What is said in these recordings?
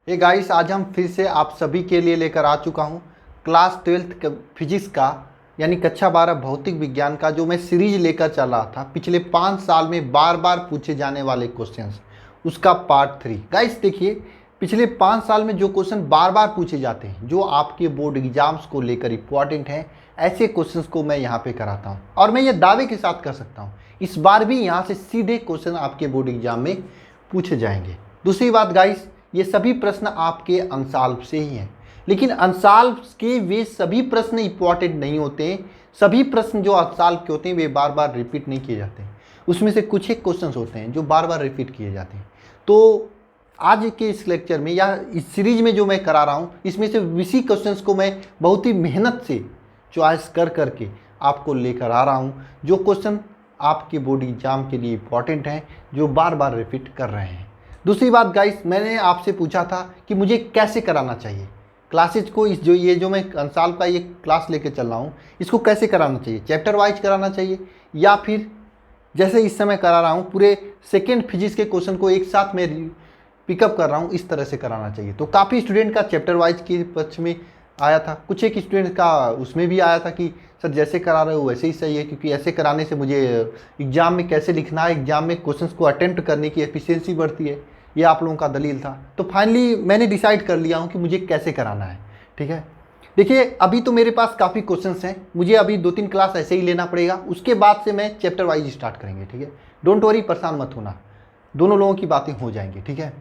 Hey guys, आज हम फिर से आप सभी के लिए लेकर आ चुका हूँ क्लास 12th फिजिक्स का यानी कक्षा 12 भौतिक विज्ञान का जो मैं सीरीज लेकर चल रहा था पिछले 5 साल में बार बार पूछे जाने वाले क्वेश्चंस, उसका पार्ट 3। गाइस देखिए, पिछले 5 साल में जो क्वेश्चन बार बार पूछे जाते हैं, जो आपके बोर्ड एग्जाम्स को लेकर इंपॉर्टेंट हैं, ऐसे क्वेश्चंस को मैं यहाँ पे कराता हूँ और मैं ये दावे के साथ कर सकता हूँ इस बार भी यहाँ से सीधे क्वेश्चन आपके बोर्ड एग्जाम में पूछे जाएंगे। दूसरी बात गाइस, ये सभी प्रश्न आपके अनसॉल्व से ही हैं, लेकिन अनसॉल्व के वे सभी प्रश्न इंपॉर्टेंट नहीं होते हैं। सभी प्रश्न जो अनसॉल्व के होते हैं वे बार बार रिपीट नहीं किए जाते हैं। उसमें से कुछ एक क्वेश्चन होते हैं जो बार बार रिपीट किए जाते हैं। तो आज के इस लेक्चर में या इस सीरीज में जो मैं करा रहा हूँ, इसमें से इसी क्वेश्चंस को मैं बहुत ही मेहनत से चॉइस कर करके आपको लेकर आ रहा हूँ, जो क्वेश्चन आपके बोर्ड एग्जाम के लिए इंपॉर्टेंट हैं, जो बार बार रिपीट कर रहे हैं। दूसरी बात गाइस, मैंने आपसे पूछा था कि मुझे कैसे कराना चाहिए क्लासेज को। इस जो मैं अनसॉल्व का ये क्लास लेके चल रहा हूँ, इसको कैसे कराना चाहिए, चैप्टर वाइज कराना चाहिए या फिर जैसे इस समय करा रहा हूँ पूरे सेकेंड फिजिक्स के क्वेश्चन को एक साथ में पिकअप कर रहा हूँ, इस तरह से कराना चाहिए। तो काफ़ी स्टूडेंट का चैप्टर वाइज के पक्ष में आया था, कुछ एक स्टूडेंट का उसमें भी आया था कि सर जैसे करा रहे हो वैसे ही सही है, क्योंकि ऐसे कराने से मुझे एग्जाम में कैसे लिखना है, एग्जाम में क्वेश्चंस को अटेम्प्ट करने की एफिशिएंसी बढ़ती है, ये आप लोगों का दलील था। तो फाइनली मैंने डिसाइड कर लिया हूँ कि मुझे कैसे कराना है। ठीक है, देखिए अभी तो मेरे पास काफ़ी क्वेश्चंस हैं, मुझे अभी 2-3 क्लास ऐसे ही लेना पड़ेगा, उसके बाद से मैं चैप्टर वाइज स्टार्ट करेंगे। ठीक है, डोंट वरी, परेशान मत होना, दोनों लोगों की बातें हो जाएंगी। ठीक है,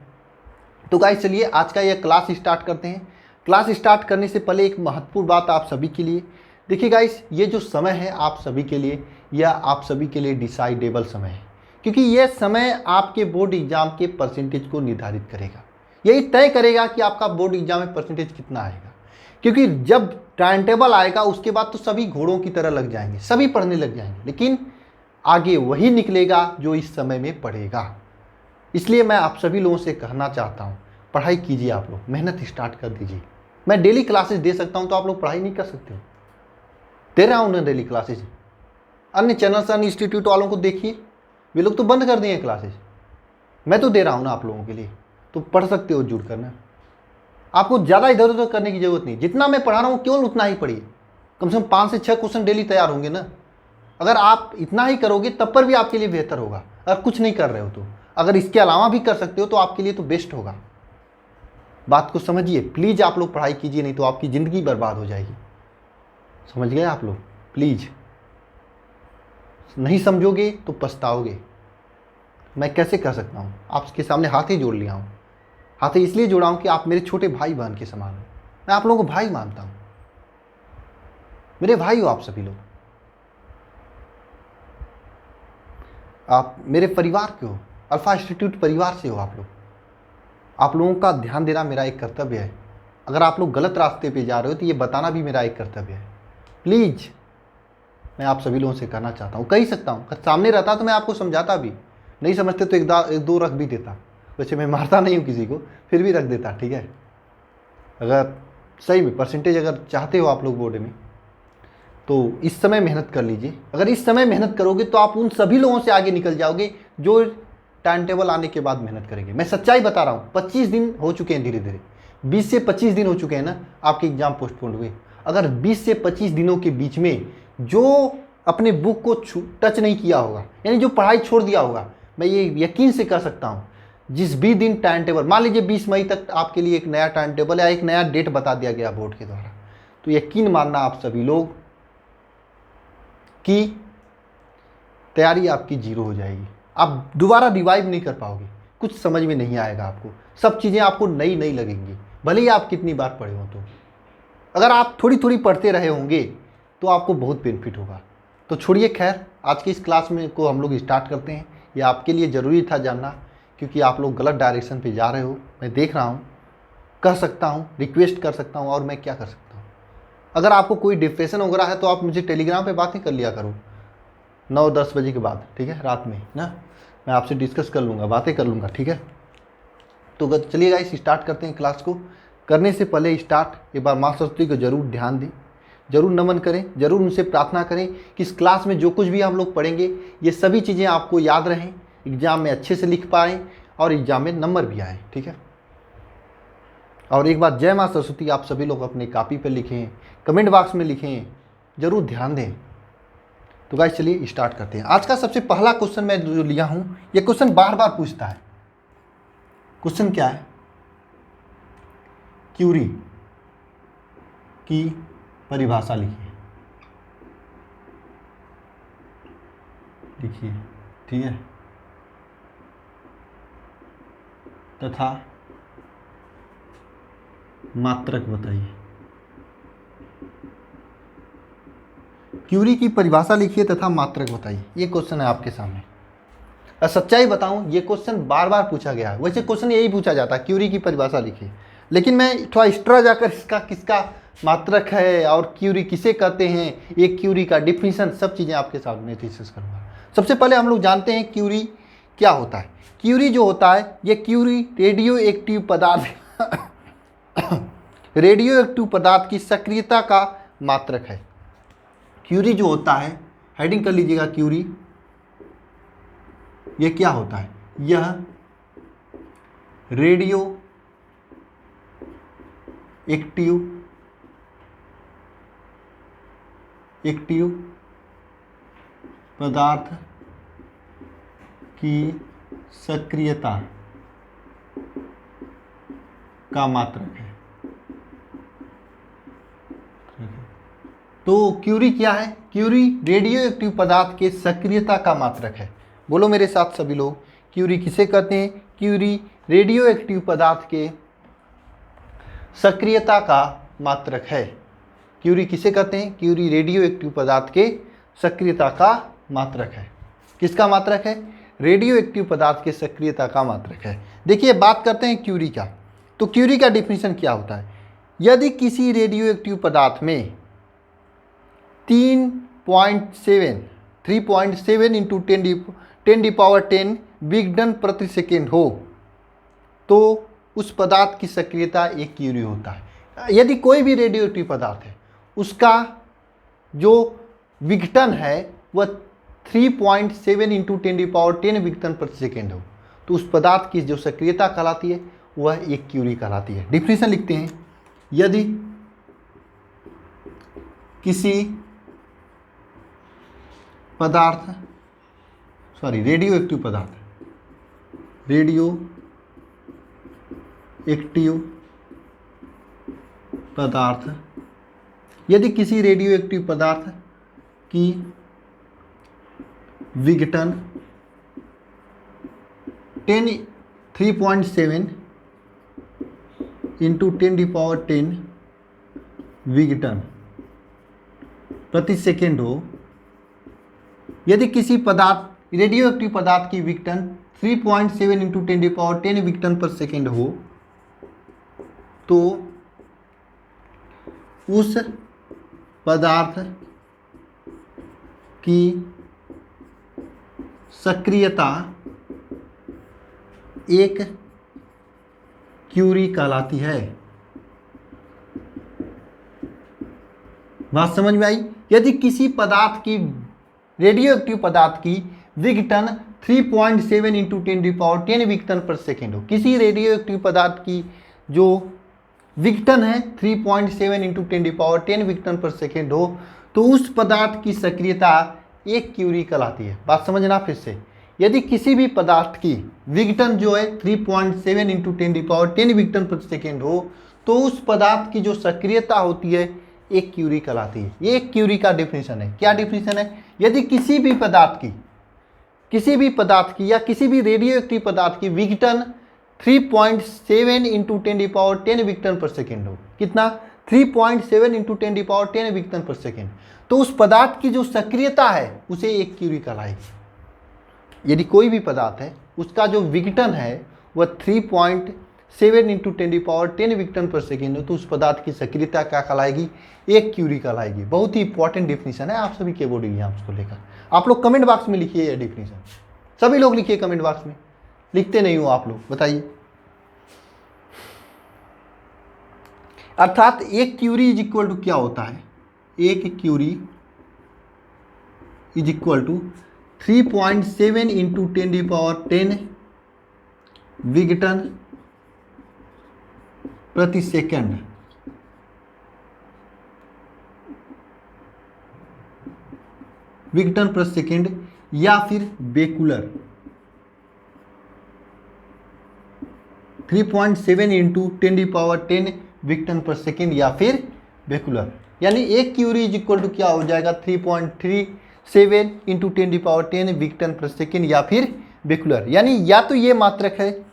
तो गाइस चलिए आज का यह क्लास स्टार्ट करते हैं। क्लास स्टार्ट करने से पहले एक महत्वपूर्ण बात आप सभी के लिए। देखिए गाइस, ये जो समय है आप सभी के लिए, या आप सभी के लिए डिसाइडेबल समय है, क्योंकि यह समय आपके बोर्ड एग्जाम के परसेंटेज को निर्धारित करेगा। यही तय करेगा कि आपका बोर्ड एग्जाम में परसेंटेज कितना आएगा, क्योंकि जब टाइम टेबल आएगा उसके बाद तो सभी घोड़ों की तरह लग जाएंगे, सभी पढ़ने लग जाएंगे, लेकिन आगे वही निकलेगा जो इस समय में पढ़ेगा। इसलिए मैं आप सभी लोगों से कहना चाहता हूँ, पढ़ाई कीजिए, आप लोग मेहनत स्टार्ट कर दीजिए। मैं डेली क्लासेस दे सकता हूँ, तो आप लोग पढ़ाई नहीं कर सकते हो? दे रहा हूँ ना डेली क्लासेस। अन्य चैनल्स, अन्य इंस्टीट्यूट वालों को देखिए, वे लोग तो बंद कर दिए हैं क्लासेस, मैं तो दे रहा हूँ ना आप लोगों के लिए, तो पढ़ सकते हो जुड़ करना। आपको ज़्यादा इधर उधर करने की ज़रूरत नहीं, जितना मैं पढ़ा रहा हूँ केवल उतना ही पढ़िए। कम से कम 5 से 6 क्वेश्चन डेली तैयार होंगे ना। अगर आप इतना ही करोगे तब पर भी आपके लिए बेहतर होगा। अगर कुछ नहीं कर रहे हो तो, अगर इसके अलावा भी कर सकते हो तो आपके लिए तो बेस्ट होगा। बात को समझिए प्लीज़, आप लोग पढ़ाई कीजिए, नहीं तो आपकी ज़िंदगी बर्बाद हो जाएगी। समझ गए आप लोग? प्लीज़, नहीं समझोगे तो पछताओगे। मैं कैसे कर सकता हूँ? आपके सामने हाथ ही जोड़ लिया हूँ। हाथ इसलिए जोड़ा हूँ कि आप मेरे छोटे भाई बहन के समान हो। मैं आप लोगों को भाई मानता हूँ, मेरे भाई हो आप सभी लोग, आप मेरे परिवार के हो, अल्फा इंस्टीट्यूट परिवार से हो आप लोग। आप लोगों का ध्यान देना मेरा एक कर्तव्य है। अगर आप लोग गलत रास्ते पे जा रहे हो तो ये बताना भी मेरा एक कर्तव्य है। प्लीज़, मैं आप सभी लोगों से कहना चाहता हूँ, कह सकता हूँ, सामने रहता तो मैं आपको समझाता भी, नहीं समझते तो एक दो रख भी देता। वैसे मैं मारता नहीं हूँ किसी को, फिर भी रख देता। ठीक है, अगर सही में परसेंटेज अगर चाहते हो आप लोग बोर्ड में, तो इस समय मेहनत कर लीजिए। अगर इस समय मेहनत करोगे तो आप उन सभी लोगों से आगे निकल जाओगे जो टाइम टेबल आने के बाद मेहनत करेंगे। मैं सच्चाई बता रहा हूँ, 25 दिन हो चुके हैं, धीरे धीरे 20 से 25 दिन हो चुके हैं ना आपके एग्जाम पोस्टपोन हुए। अगर 20 से 25 दिनों के बीच में जो अपने बुक को टच नहीं किया होगा, यानी जो पढ़ाई छोड़ दिया होगा, मैं ये यकीन से कह सकता हूँ, जिस भी दिन टाइम टेबल, मान लीजिए 20 मई तक आपके लिए एक नया टाइम टेबल या एक नया डेट बता दिया गया बोर्ड के द्वारा, तो यकीन मानना आप सभी लोग कि तैयारी आपकी जीरो हो जाएगी। आप दोबारा रिवाइव नहीं कर पाओगे, कुछ समझ में नहीं आएगा आपको, सब चीज़ें आपको नई नई लगेंगी, भले ही आप कितनी बार पढ़े हो। तो अगर आप थोड़ी थोड़ी पढ़ते रहे होंगे तो आपको बहुत बेनिफिट होगा। तो छोड़िए, खैर आज की इस क्लास में को हम लोग स्टार्ट करते हैं। ये आपके लिए ज़रूरी था जानना, क्योंकि आप लोग गलत डायरेक्शन पे जा रहे हो, मैं देख रहा हूँ, कह सकता हूँ, रिक्वेस्ट कर सकता हूँ, और मैं क्या कर सकता हूँ। अगर आपको कोई डिप्रेशन वगैरह है तो आप मुझे टेलीग्राम पे बातें कर लिया करो 9-10 बजे के बाद। ठीक है, रात में ना, मैं आपसे डिस्कस कर लूँगा, बातें कर लूँगा। ठीक है, तो चलिए गाइस स्टार्ट करते हैं क्लास को। करने से पहले एक बार माँ सरस्वती को जरूर ध्यान दें, जरूर नमन करें, जरूर उनसे प्रार्थना करें कि इस क्लास में जो कुछ भी हम लोग पढ़ेंगे ये सभी चीज़ें आपको याद रहें, एग्ज़ाम में अच्छे से लिख पाएँ और एग्ज़ाम में नंबर भी आएँ। ठीक है, और एक बात, जय माँ सरस्वती आप सभी लोग अपनी कॉपी पर लिखें, कमेंट बॉक्स में लिखें, जरूर ध्यान दें। तो गाइस चलिए स्टार्ट करते हैं। आज का सबसे पहला क्वेश्चन मैं जो लिया हूं, ये क्वेश्चन बार बार पूछता है। क्वेश्चन क्या है? क्यूरी की परिभाषा लिखिए। लिखिए, ठीक है, तथा मात्रक बताइए। क्यूरी की परिभाषा लिखिए तथा मात्रक बताइए, ये क्वेश्चन है आपके सामने। और सच्चाई बताऊं, ये क्वेश्चन बार बार पूछा गया है। वैसे क्वेश्चन यही पूछा जाता है, क्यूरी की परिभाषा लिखिए, लेकिन मैं थोड़ा एक्स्ट्रा जाकर इसका किसका मात्रक है और क्यूरी किसे कहते हैं, एक क्यूरी का डिफिनीशन, सब चीज़ें आपके सामने डिस्कस करूँगा। सबसे पहले हम लोग जानते हैं क्यूरी क्या होता है। क्यूरी जो होता है, ये क्यूरी रेडियो एक्टिव पदार्थ रेडियो एक्टिव पदार्थ की सक्रियता का मात्रक है। क्यूरी जो होता है, हेडिंग कर लीजिएगा, क्यूरी ये क्या होता है? यह रेडियो एक्टिव पदार्थ की सक्रियता का मात्रक है। तो क्यूरी क्या है? क्यूरी रेडियो एक्टिव पदार्थ के सक्रियता का मात्रक है। बोलो मेरे साथ सभी लोग, क्यूरी किसे कहते हैं? क्यूरी रेडियो एक्टिव पदार्थ के सक्रियता का मात्रक है। क्यूरी किसे कहते हैं? क्यूरी रेडियो एक्टिव पदार्थ के सक्रियता का मात्रक है। किसका मात्रक है? रेडियो एक्टिव पदार्थ के सक्रियता का मात्रक है। देखिए, बात करते हैं क्यूरी का। तो क्यूरी का डिफिनीशन क्या होता है? यदि किसी रेडियो एक्टिव पदार्थ में 3.7 इंटू 10 विघटन प्रति सेकेंड हो तो उस पदार्थ की सक्रियता 1 क्यूरी होता है। यदि कोई भी रेडियो एक्टिव पदार्थ है, उसका जो विघटन है वह 3.7 इंटू 10 विघटन प्रति सेकेंड हो, तो उस पदार्थ की जो सक्रियता कहलाती है वह 1 क्यूरी कहलाती है। डिफिनीशन लिखते हैं, यदि किसी रेडियो एक्टिव पदार्थ यदि किसी रेडियो एक्टिव पदार्थ की विघटन 3.7 इंटू 10 विघटन प्रति सेकेंड हो, यदि किसी पदार्थ रेडियो एक्टिव पदार्थ की विघटन 3.7 इंटू 10 विघटन पर सेकेंड हो, तो उस पदार्थ की सक्रियता 1 क्यूरी कहलाती है। बात समझ में आई? यदि किसी पदार्थ की रेडियो एक्टिव पदार्थ की विघटन 3.7 इंटू 10 विघटन पर सेकेंड हो, किसी रेडियो एक्टिव पदार्थ की जो विघटन है 3.7 इंटू 10 विघटन पर सेकेंड हो, तो उस पदार्थ की सक्रियता 1 क्यूरी कहलाती है। बात समझना फिर से, यदि किसी भी पदार्थ की विघटन जो है 3.7 इंटू 10 विघटन पर सेकेंड हो, तो उस पदार्थ की जो सक्रियता होती है 1 क्यूरी कहलाती है। ये 1 क्यूरी का डिफिनीशन है। क्या डिफिनीशन है? यदि किसी भी पदार्थ की या किसी भी रेडियो एक्टिव पदार्थ की विघटन 3.7 इंटू 10 विघटन पर सेकेंड हो, कितना? 3.7 इंटू 10 विघटन पर सेकेंड, तो उस पदार्थ की जो सक्रियता है उसे 1 क्यूरी कहलाएगी। यदि कोई भी पदार्थ है, उसका जो विघटन है वह 3.7 इंटू 10 विघटन पर सेकेंड हो, तो उस पदार्थ की सक्रियता क्या कहलाएगी? 1 क्यूरी कहलाएगी। बहुत ही इंपॉर्टेंट डिफिनीशन है आप सभी के बोर्ड एग्जाम्स को लेकर। आप लोग कमेंट बॉक्स में लिखिए ये डिफिनीशन, सभी लोग लिखिए कमेंट बॉक्स में। लिखते नहीं हो आप लोग, बताइए। अर्थात 1 क्यूरी इज इक्वल टू क्या होता है? 1 curie is equal to 3.7 into 10 विघटन प्रति सेकंड विघटन प्रति सेकंड या फिर बेकुलर 3.7 इंटू 10 विघटन प्रति सेकंड या फिर बेकुलर, यानी एक क्यूरी इज इक्वल टू क्या हो जाएगा 3.37 इंटू 10 विघटन प्रति सेकंड या फिर बेकुलर, यानी या तो ये मात्रक है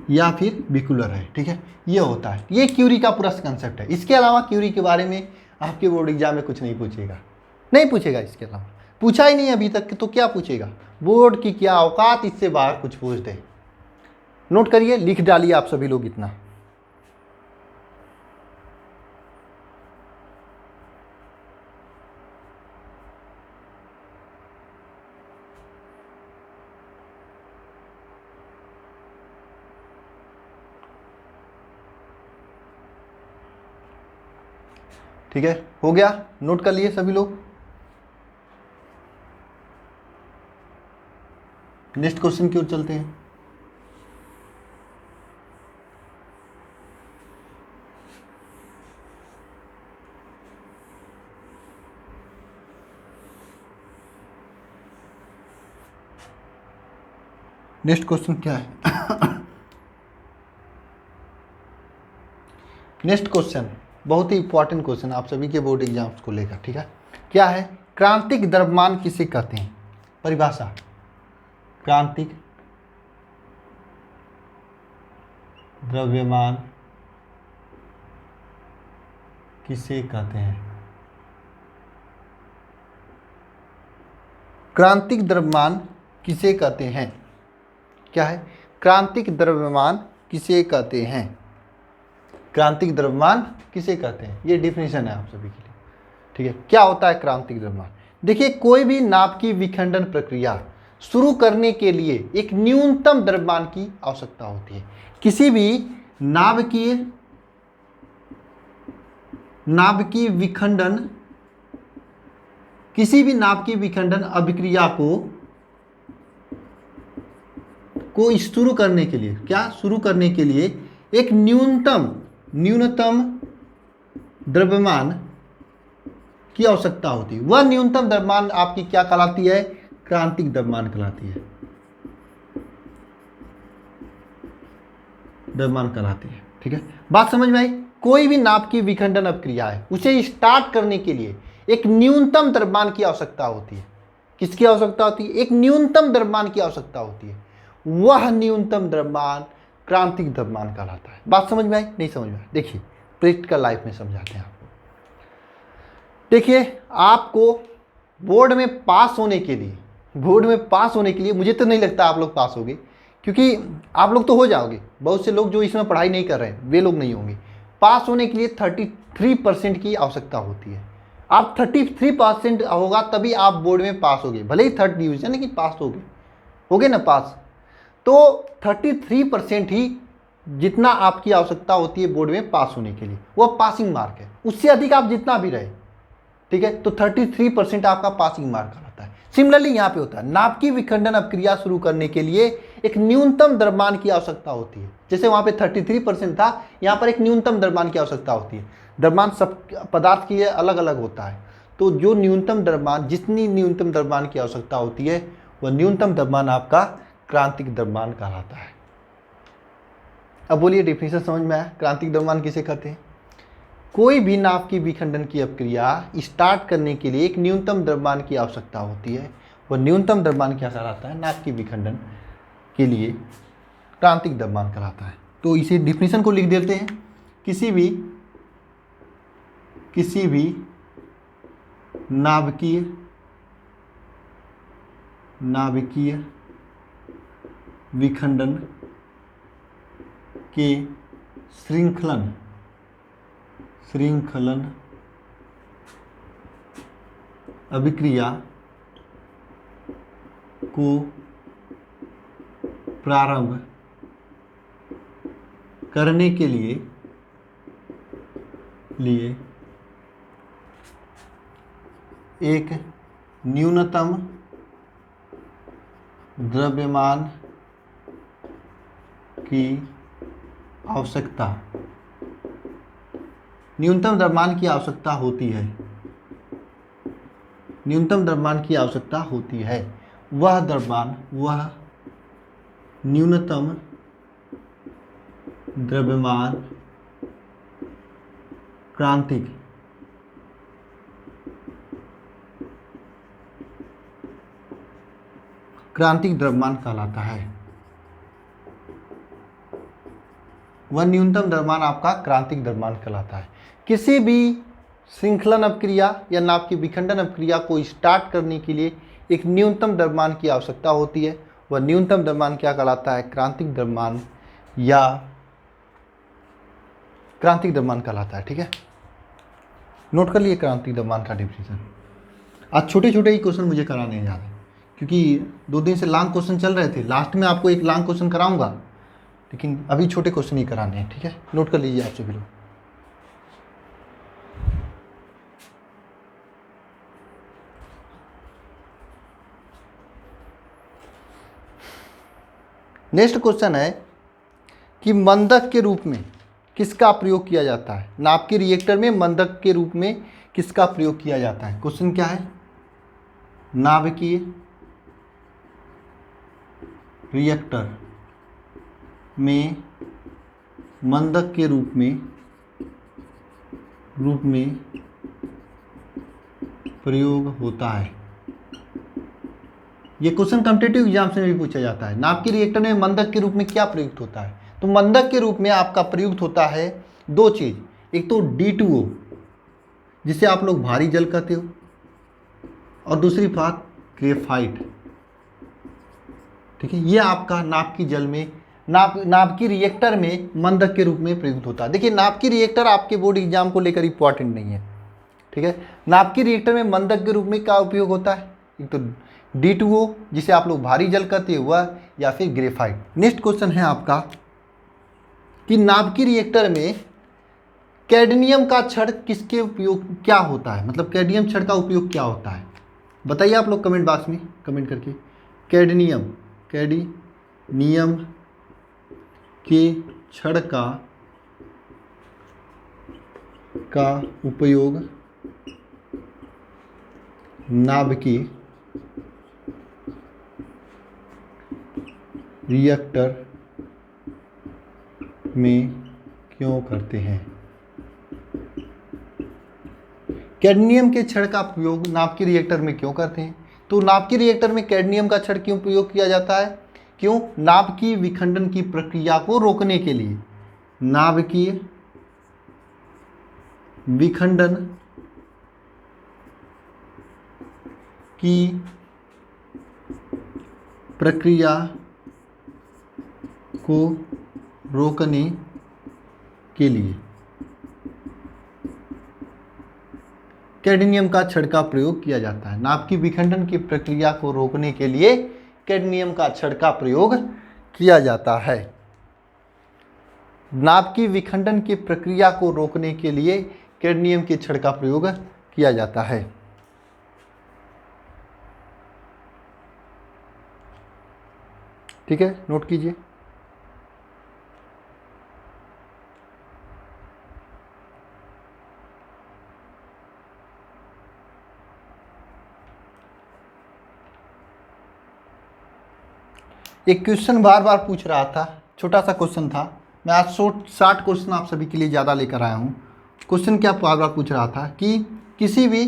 या फिर बेकुलर है। ठीक है, ये होता है, ये क्यूरी का पूरा कंसेप्ट है। इसके अलावा क्यूरी के बारे में आपके बोर्ड एग्जाम में कुछ नहीं पूछेगा, इसके अलावा पूछा ही नहीं अभी तक, तो क्या पूछेगा? बोर्ड की क्या औकात, इससे बाहर कुछ पूछ दे। नोट करिए, लिख डालिए आप सभी लोग इतना। ठीक है, हो गया, नोट कर लिए सभी लोग। नेक्स्ट क्वेश्चन की ओर चलते हैं। नेक्स्ट क्वेश्चन क्या है? नेक्स्ट क्वेश्चन बहुत ही इंपॉर्टेंट क्वेश्चन आप सभी के बोर्ड एग्जाम्स को लेकर। ठीक है, क्या है? क्रांतिक द्रव्यमान किसे कहते हैं? परिभाषा, क्रांतिक द्रव्यमान किसे कहते हैं? क्रांतिक द्रव्यमान किसे कहते हैं? क्या है? क्रांतिक द्रव्यमान किसे कहते हैं? क्रांतिक द्रव्यमान किसे कहते हैं? ये डिफिनेशन है आप सभी के लिए। ठीक है, क्या होता है क्रांतिक द्रव्यमान? देखिए, कोई भी नाभ की विखंडन प्रक्रिया शुरू करने के लिए एक न्यूनतम द्रव्यमान की आवश्यकता होती है। किसी भी नाभ की विखंडन अभिक्रिया को शुरू करने के लिए, क्या शुरू करने के लिए एक न्यूनतम द्रव्यमान की आवश्यकता होती है। वह न्यूनतम द्रव्यमान आपकी क्या कहलाती है? क्रांतिक द्रव्यमान कहलाती है। ठीक है, बात समझ में आई? कोई भी नाभ की विखंडन अभिक्रिया है, उसे स्टार्ट करने के लिए एक न्यूनतम द्रव्यमान की आवश्यकता होती है। किसकी आवश्यकता होती है? एक न्यूनतम द्रव्यमान की आवश्यकता होती है। वह न्यूनतम द्रव्यमान क्रांतिक द्रव्यमान कहलाता है। बात समझ में आई? नहीं समझ में आई? देखिए, प्रैक्टिकल लाइफ में समझाते हैं आपको। देखिए, आपको बोर्ड में पास होने के लिए मुझे तो नहीं लगता आप लोग पास होगे, क्योंकि आप लोग तो हो जाओगे। बहुत से लोग जो इसमें पढ़ाई नहीं कर रहे हैं वे लोग नहीं होंगे। पास होने के लिए 33% की आवश्यकता होती है। आप 33% होगा तभी आप बोर्ड में पास होगे, भले ही 3rd डिवीजन, लेकिन पास होगे ना पास। तो 33% ही जितना आपकी आवश्यकता होती है बोर्ड में पास होने के लिए, वह पासिंग मार्क है। उससे अधिक आप जितना भी रहे, ठीक है, तो 33% आपका पासिंग मार्क रहता है। सिमिलरली यहाँ पे होता है, नाभ की विखंडन अभिक्रिया शुरू करने के लिए एक न्यूनतम द्रव्यमान की आवश्यकता होती है। जैसे वहाँ पे 33% था, यहाँ पर एक न्यूनतम द्रव्यमान की आवश्यकता होती है। द्रव्यमान सब पदार्थ के लिए अलग अलग होता है, तो जो न्यूनतम द्रव्यमान, जितनी न्यूनतम द्रव्यमान की आवश्यकता होती है, वह न्यूनतम द्रव्यमान आपका क्रांतिक द्रव्यमान कहलाता है। अब बोलिए, डिफिनेशन समझ में आया? क्रांतिक द्रव्यमान किसे कहते हैं? कोई भी नाभ की विखंडन की अभिक्रिया स्टार्ट करने के लिए एक न्यूनतम द्रव्यमान की आवश्यकता होती है। वह न्यूनतम द्रव्यमान क्या कहलाता है? नाभ की विखंडन के लिए क्रांतिक द्रव्यमान कहलाता है। तो इसी डिफिनेशन को लिख देते हैं। किसी भी नाभिकीय विखंडन के श्रृंखलन अभिक्रिया को प्रारंभ करने के लिए एक न्यूनतम द्रव्यमान की आवश्यकता, न्यूनतम द्रव्यमान की आवश्यकता होती है, न्यूनतम द्रव्यमान की आवश्यकता होती है, वह द्रव्यमान, वह न्यूनतम द्रव्यमान क्रांतिक द्रव्यमान कहलाता है। वह न्यूनतम द्रव्यमान आपका क्रांतिक द्रव्यमान कहलाता है। किसी भी श्रृंखलन अपक्रिया या नाभ की विखंडन अपक्रिया को स्टार्ट करने के लिए एक न्यूनतम द्रव्यमान की आवश्यकता होती है। वह न्यूनतम द्रव्यमान क्या कहलाता है? क्रांतिक द्रव्यमान या क्रांतिक द्रव्यमान कहलाता है। ठीक है, नोट कर लिए क्रांतिक द्रव्यमान का डिफिनेशन। आज छोटे छोटे ही क्वेश्चन मुझे कराने हैं ज़्यादा, क्योंकि 2 दिन से लॉन्ग क्वेश्चन चल रहे थे। लास्ट में आपको एक लॉन्ग क्वेश्चन कराऊंगा, लेकिन अभी छोटे क्वेश्चन ही कराने हैं। ठीक है, नोट कर लीजिए आप सभी लोग। नेक्स्ट क्वेश्चन है कि मंदक के रूप में किसका प्रयोग किया जाता है? नाभ के रिएक्टर में मंदक के रूप में किसका प्रयोग किया जाता है? क्वेश्चन क्या है? नाभिकीय रिएक्टर में मंदक के रूप में प्रयोग होता है। ये क्वेश्चन कॉम्पिटिटिव एग्जाम से भी पूछा जाता है। नाभ के रिएक्टर में मंदक के रूप में क्या प्रयुक्त होता है? तो मंदक के रूप में आपका प्रयुक्त होता है 2 चीज, एक तो D2O जिसे आप लोग भारी जल कहते हो, और दूसरी बात ग्रेफाइट। ठीक है, ये आपका नाभ की जल में नाभ की रिएक्टर में मंदक के रूप में प्रयुक्त होता है। देखिए, नाभ की रिएक्टर आपके बोर्ड एग्जाम को लेकर इंपॉर्टेंट नहीं है। ठीक है, नाभ की रिएक्टर में मंदक के रूप में क्या उपयोग होता है? एक तो D2O जिसे आप लोग भारी जल कहते हो वह, या फिर ग्रेफाइट। नेक्स्ट क्वेश्चन है आपका कि नाभ की रिएक्टर में कैडमियम का छड़ किसके उपयोग क्या होता है? मतलब कैडमियम छड़ का उपयोग क्या होता है? बताइए आप लोग कमेंट बॉक्स में कमेंट करके। कैडमियम के छड़ का उपयोग नाभ की रिएक्टर में क्यों करते हैं? कैडमियम के छड़ का प्रयोग नाभ की रिएक्टर में क्यों करते हैं? तो नाभ की रिएक्टर में कैडमियम का छड़ क्यों प्रयोग किया जाता है? क्यों? नाभ की विखंडन की प्रक्रिया को रोकने के लिए। नाभ की विखंडन की प्रक्रिया को रोकने के लिए कैडमियम का छड़ का प्रयोग किया जाता है। नाभ की विखंडन की प्रक्रिया को रोकने के लिए कैडमियम का छड़ का प्रयोग किया जाता है। नाभ की विखंडन की प्रक्रिया को रोकने के लिए कैडमियम के छड़ का प्रयोग किया जाता है। ठीक है, नोट कीजिए। एक क्वेश्चन बार बार पूछ रहा था, छोटा सा क्वेश्चन था। मैं आज 60 क्वेश्चन आप सभी के लिए ज़्यादा लेकर आया हूँ। क्वेश्चन क्या बार बार पूछ रहा था कि किसी भी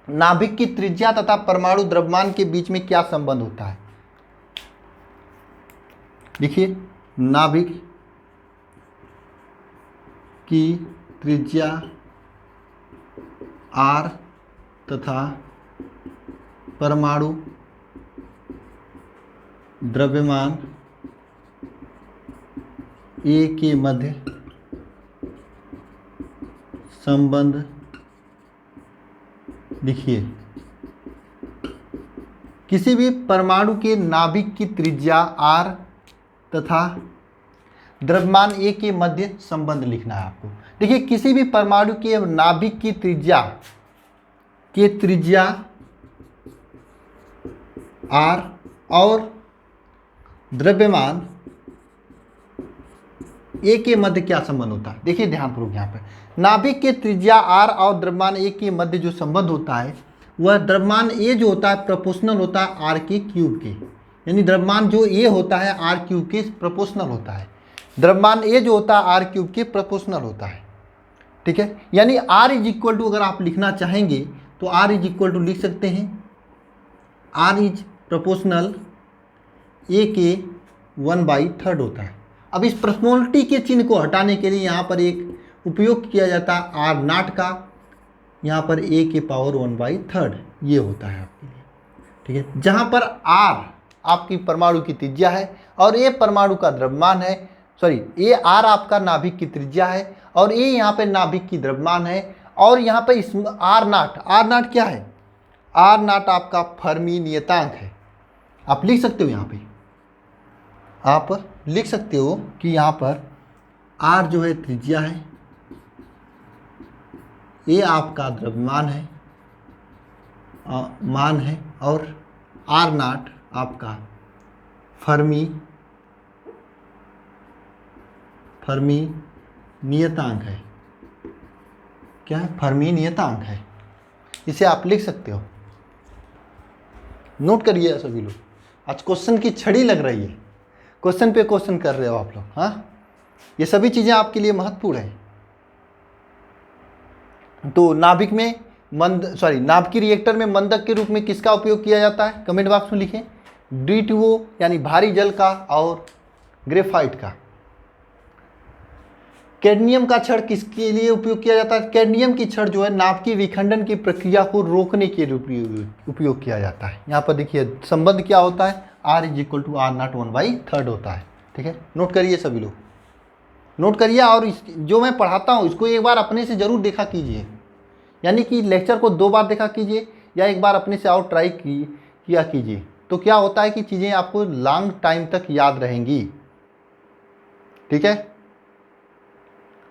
नाभिक की त्रिज्या तथा परमाणु द्रव्यमान के बीच में क्या संबंध होता है? देखिए, नाभिक की त्रिज्या r तथा परमाणु द्रव्यमान A के मध्य संबंध लिखिए। किसी भी परमाणु के नाभिक की त्रिज्या r तथा द्रव्यमान A के मध्य संबंध लिखना है आपको। देखिए, किसी भी परमाणु के नाभिक की त्रिज्या r और द्रव्यमान ए के मध्य क्या संबंध होता है? देखिए ध्यानपूर्वक यहाँ पे, नाभिक के त्रिज्या r और द्रव्यमान ए के मध्य जो संबंध होता है वह द्रव्यमान ए जो होता है प्रोपोर्शनल होता है आर के क्यूब के, यानी द्रव्यमान जो ए होता है आर क्यूब के प्रोपोर्शनल होता है। द्रव्यमान ए जो होता है आर क्यूब के प्रोपोर्शनल होता है, ठीक है। यानी r इज इक्वल टू, अगर आप लिखना चाहेंगे तो r इज इक्वल टू लिख सकते हैं, r इज प्रोपोर्शनल ए के 1/3 होता है। अब इस प्रोपोर्शनलिटी के चिन्ह को हटाने के लिए यहाँ पर एक उपयोग किया जाता है आर नाट का, यहाँ पर ए के पावर 1/3 ये होता है आपके लिए, ठीक है। जहाँ पर आर आपकी परमाणु की त्रिज्या है और ए परमाणु का द्रव्यमान है, सॉरी ए आर आपका नाभिक की त्रिज्या है और ए यहाँ पे नाभिक की द्रव्यमान है, और यहाँ पे इस आर नाट क्या है? आर नाट आपका फर्मी नियतांक है। आप लिख सकते हो यहाँ पे, आप लिख सकते हो कि यहाँ पर आर जो है त्रिज्या है, ए आपका द्रव्यमान है मान है, और आर नाट आपका फर्मी नियतांक है। क्या है? फर्मी नियतांक है। इसे आप लिख सकते हो, नोट करिए सभी लोग। आज क्वेश्चन की छड़ी लग रही है, क्वेश्चन पे क्वेश्चन कर रहे हो आप लोग। हाँ, ये सभी चीज़ें आपके लिए महत्वपूर्ण है। तो नाभिक में नाभिकीय रिएक्टर में मंदक के रूप में किसका उपयोग किया जाता है? कमेंट बॉक्स में लिखें। D2O यानी भारी जल का, और ग्रेफाइट का। कैडमियम का छड़ किसके लिए उपयोग किया जाता है? कैडमियम की छड़ जो है नाभिकीय विखंडन की प्रक्रिया को रोकने के लिए उपयोग किया जाता है। यहाँ पर देखिए संबंध क्या होता है, R is equal to R naught 1/3 होता है, ठीक है। नोट करिए सभी लोग, नोट करिए। और जो मैं पढ़ाता हूँ इसको एक बार अपने से ज़रूर देखा कीजिए, यानी कि लेक्चर को 2 बार देखा कीजिए या एक बार अपने से और ट्राई किया कीजिए। तो क्या होता है कि चीज़ें आपको लॉन्ग टाइम तक याद रहेंगी, ठीक है।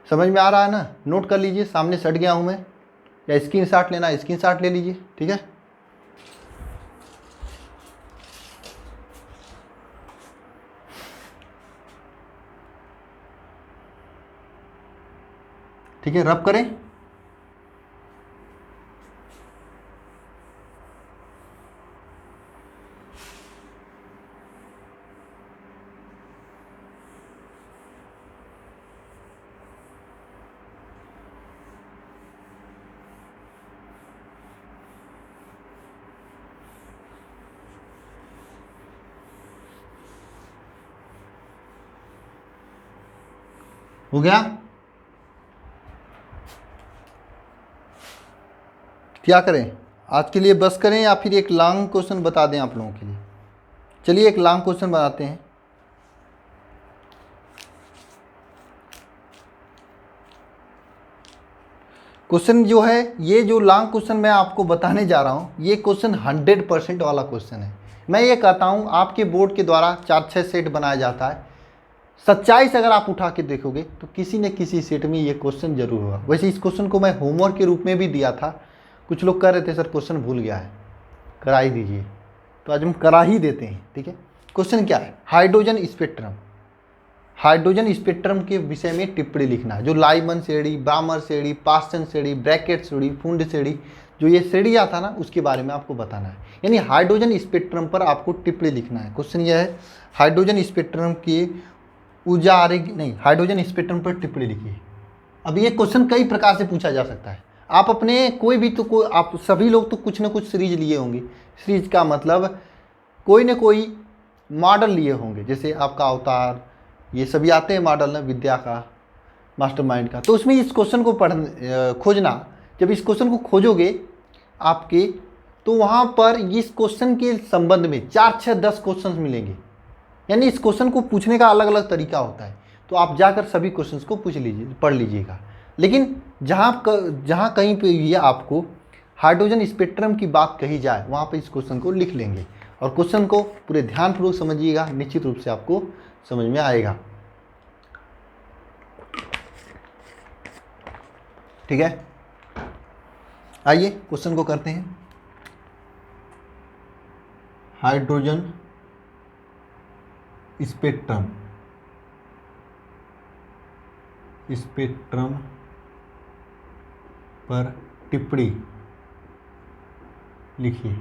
समझ में आ रहा है ना? नोट कर लीजिए, सामने सट गया हूँ मैं, या स्क्रीनशॉट लेना स्क्रीनशॉट ले लीजिए, ठीक है। ठीक है, रब करें। हो गया? क्या करें आज के लिए, बस करें या फिर एक लॉन्ग क्वेश्चन बता दें आप लोगों के लिए? चलिए एक लॉन्ग क्वेश्चन बनाते हैं। क्वेश्चन जो है, ये जो लॉन्ग क्वेश्चन मैं आपको बताने जा रहा हूँ, ये क्वेश्चन 100% वाला क्वेश्चन है। मैं ये कहता हूँ आपके बोर्ड के द्वारा 4-6 सेट बनाया जाता है। सच्चाई से अगर आप उठा के देखोगे तो किसी न किसी सेट में ये क्वेश्चन जरूर होगा। वैसे इस क्वेश्चन को मैं होमवर्क के रूप में भी दिया था, कुछ लोग कह रहे थे सर क्वेश्चन भूल गया है, करा ही दीजिए, तो आज हम करा ही देते हैं, ठीक है। क्वेश्चन क्या है? हाइड्रोजन स्पेक्ट्रम के विषय में टिप्पणी लिखना है। जो लाइमन श्रेणी, ब्रामर श्रेणी, पास्टन श्रेणी, ब्रैकेट श्रेणी, फुंड श्रेणी, जो ये श्रेणियाँ था ना, उसके बारे में आपको बताना है। यानी हाइड्रोजन स्पेक्ट्रम पर आपको टिप्पणी लिखना है। क्वेश्चन यह है, हाइड्रोजन स्पेक्ट्रम की हाइड्रोजन स्पेक्ट्रम पर टिप्पणी लिखिए। अब ये क्वेश्चन कई प्रकार से पूछा जा सकता है। आप अपने आप सभी लोग तो कुछ ना कुछ सीरीज लिए होंगे। सीरीज का मतलब कोई ना कोई मॉडल लिए होंगे, जैसे आपका अवतार, ये सभी आते हैं मॉडल ना, विद्या का, मास्टरमाइंड का। तो उसमें इस क्वेश्चन को खोजना, जब इस क्वेश्चन को खोजोगे आपके, तो वहाँ पर इस क्वेश्चन के संबंध में 4, 6, 10 क्वेश्चन मिलेंगे। यानी इस क्वेश्चन को पूछने का अलग अलग तरीका होता है। तो आप जाकर सभी क्वेश्चंस को पढ़ लीजिएगा। लेकिन जहाँ कहीं पे ये आपको हाइड्रोजन स्पेक्ट्रम की बात कही जाए, वहाँ पे इस क्वेश्चन को लिख लेंगे, और क्वेश्चन को पूरे ध्यानपूर्वक समझिएगा, निश्चित रूप से आपको समझ में आएगा, ठीक है। आइए क्वेश्चन को करते हैं। हाइड्रोजन स्पेक्ट्रम स्पेक्ट्रम पर टिप्पणी लिखिए।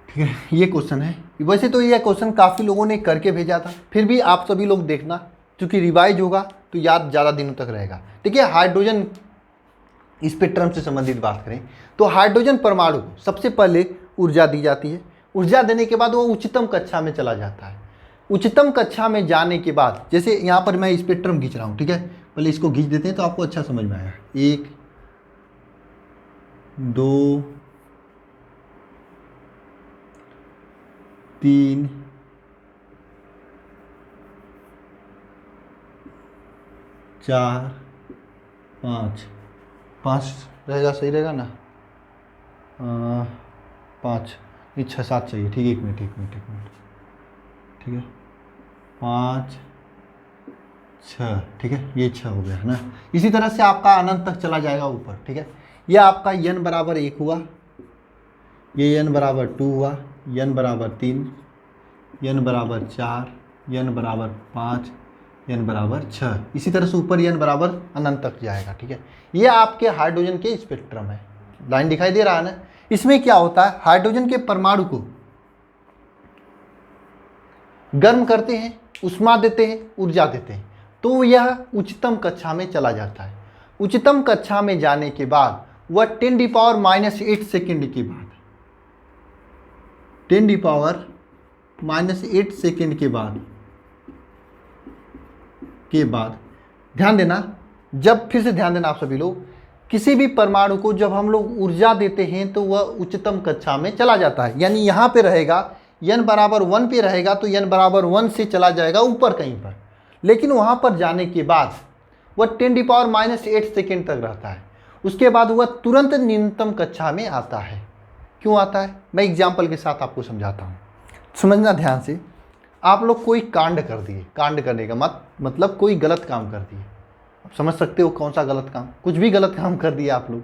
ठीक है, ये क्वेश्चन है। वैसे तो ये क्वेश्चन काफ़ी लोगों ने करके भेजा था, फिर भी आप सभी लोग देखना, क्योंकि रिवाइज होगा तो याद ज़्यादा दिनों तक रहेगा। ठीक है, हाइड्रोजन स्पेक्ट्रम से संबंधित बात करें तो हाइड्रोजन परमाणु को सबसे पहले ऊर्जा दी जाती है। ऊर्जा देने के बाद वो उच्चतम कक्षा में चला जाता है। उच्चतम कक्षा में जाने के बाद, जैसे यहाँ पर मैं स्पेक्ट्रम खींच रहा हूँ, ठीक है, पहले इसको खींच देते हैं तो आपको अच्छा समझ में आएगा। 1 2 3 4 5 रहेगा, सही रहेगा ना? 5 नहीं 6 7 चाहिए। ठीक है, एक मिनट। ठीक है, 5 6, ठीक है, ये 6 हो गया है ना। इसी तरह से आपका अनंत तक चला जाएगा ऊपर। ठीक है, यह आपका n बराबर 1 हुआ, ये n बराबर 2 हुआ, n बराबर 3, n बराबर 4, n बराबर 5, n बराबर 6। इसी तरह से ऊपर n बराबर अनंत तक जाएगा। ठीक है, ये आपके हाइड्रोजन के स्पेक्ट्रम है। लाइन दिखाई दे रहा है ना? इसमें क्या होता है, हाइड्रोजन के परमाणु को गर्म करते हैं, उष्मा देते हैं, ऊर्जा देते हैं, तो यह उच्चतम कक्षा में चला जाता है। उच्चतम कक्षा में जाने के बाद वह 10⁻⁸ सेकेंड के बाद 10⁻⁸ सेकेंड के बाद ध्यान देना, जब फिर से ध्यान देना आप सभी लोग, किसी भी परमाणु को जब हम लोग ऊर्जा देते हैं तो वह उच्चतम कक्षा में चला जाता है। यानी यहाँ पे रहेगा n बराबर 1 पे रहेगा तो n बराबर 1 से चला जाएगा ऊपर कहीं पर, लेकिन वहाँ पर जाने के बाद वह 10⁻⁸ सेकेंड तक रहता है। उसके बाद वह तुरंत न्यूनतम कक्षा में आता है। क्यों आता है, मैं एग्जाम्पल के साथ आपको समझाता हूँ, समझना ध्यान से। आप लोग कोई कांड कर दिए, कांड करने का मतलब कोई गलत काम कर दिए। आप समझ सकते हो कौन सा गलत काम, कुछ भी गलत काम कर दिए आप लोग,